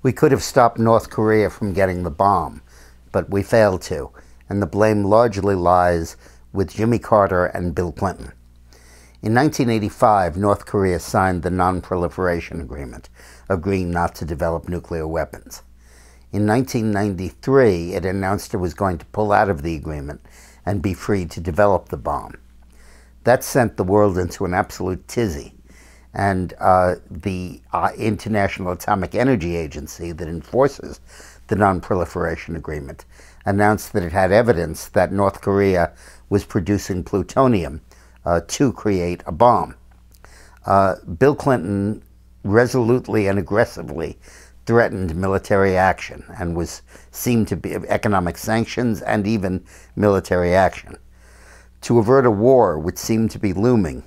We could have stopped North Korea from getting the bomb, but we failed to, and the blame largely lies with Jimmy Carter and Bill Clinton. In 1985, North Korea signed the Non-Proliferation Agreement, agreeing not to develop nuclear weapons. In 1993, it announced it was going to pull out of the agreement and be free to develop the bomb. That sent the world into an absolute tizzy, and the International Atomic Energy Agency that enforces the Non-Proliferation Agreement announced that it had evidence that North Korea was producing plutonium to create a bomb. Bill Clinton resolutely and aggressively threatened military action and seemed to be economic sanctions and even military action. To avert a war which seemed to be looming,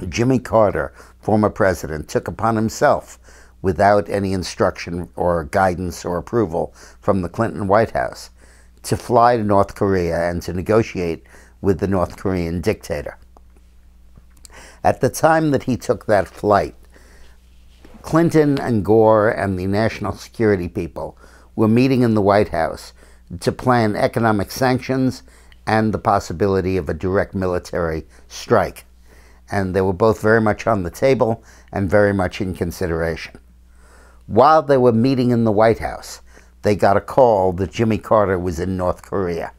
Jimmy Carter, former president, took upon himself, without any instruction or guidance or approval from the Clinton White House, to fly to North Korea and to negotiate with the North Korean dictator. At the time that he took that flight, Clinton and Gore and the national security people were meeting in the White House to plan economic sanctions and the possibility of a direct military strike. And they were both very much on the table and very much in consideration. While they were meeting in the White House, they got a call that Jimmy Carter was in North Korea.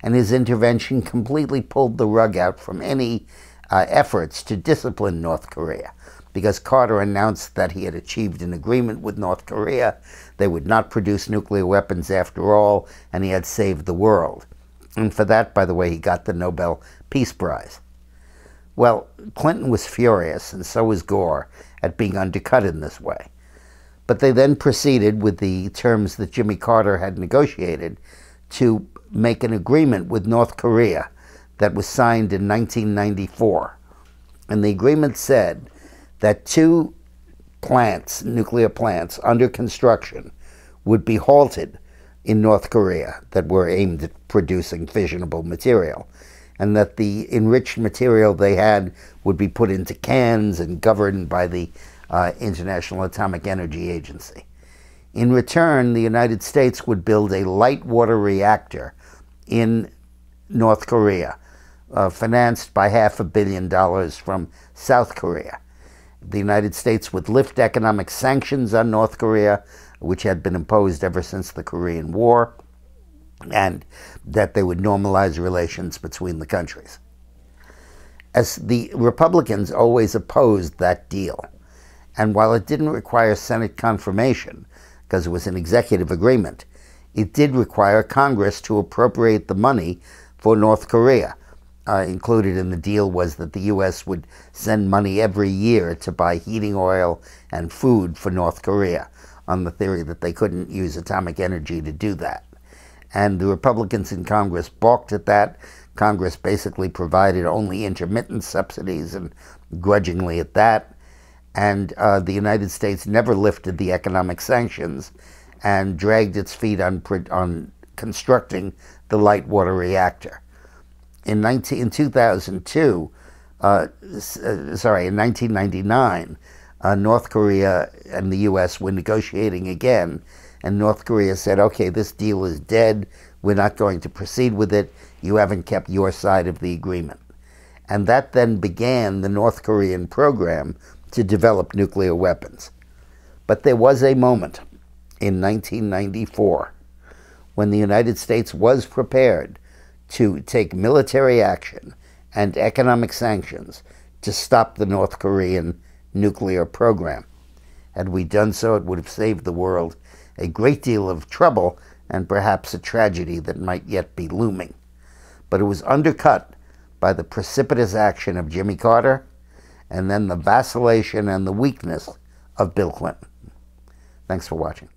And his intervention completely pulled the rug out from any efforts to discipline North Korea, because Carter announced that he had achieved an agreement with North Korea. They would not produce nuclear weapons after all, and he had saved the world. And for that, by the way, he got the Nobel Peace Prize. Well, Clinton was furious, and so was Gore, at being undercut in this way. But they then proceeded with the terms that Jimmy Carter had negotiated to make an agreement with North Korea that was signed in 1994. And the agreement said that 2 plants, nuclear plants, under construction would be halted in North Korea that were aimed at producing fissionable material, and that the enriched material they had would be put into cans and governed by the International Atomic Energy Agency. In return, the United States would build a light water reactor in North Korea, financed by $500 million from South Korea. The United States would lift economic sanctions on North Korea, which had been imposed ever since the Korean War, and that they would normalize relations between the countries. As the Republicans always opposed that deal, and while it didn't require Senate confirmation, because it was an executive agreement, it did require Congress to appropriate the money for North Korea. Included in the deal was that the U.S. would send money every year to buy heating oil and food for North Korea, on the theory that they couldn't use atomic energy to do that. And the Republicans in Congress balked at that. Congress basically provided only intermittent subsidies, and grudgingly at that. And the United States never lifted the economic sanctions and dragged its feet on constructing the light water reactor. In 1999, North Korea and the U.S. were negotiating again, and North Korea said, okay, this deal is dead, we're not going to proceed with it, you haven't kept your side of the agreement. And that then began the North Korean program to develop nuclear weapons. But there was a moment in 1994 when the United States was prepared to take military action and economic sanctions to stop the North Korean nuclear program. Had we done so, it would have saved the world a great deal of trouble and perhaps a tragedy that might yet be looming. But it was undercut by the precipitous action of Jimmy Carter and then the vacillation and the weakness of Bill Clinton. Thanks for watching.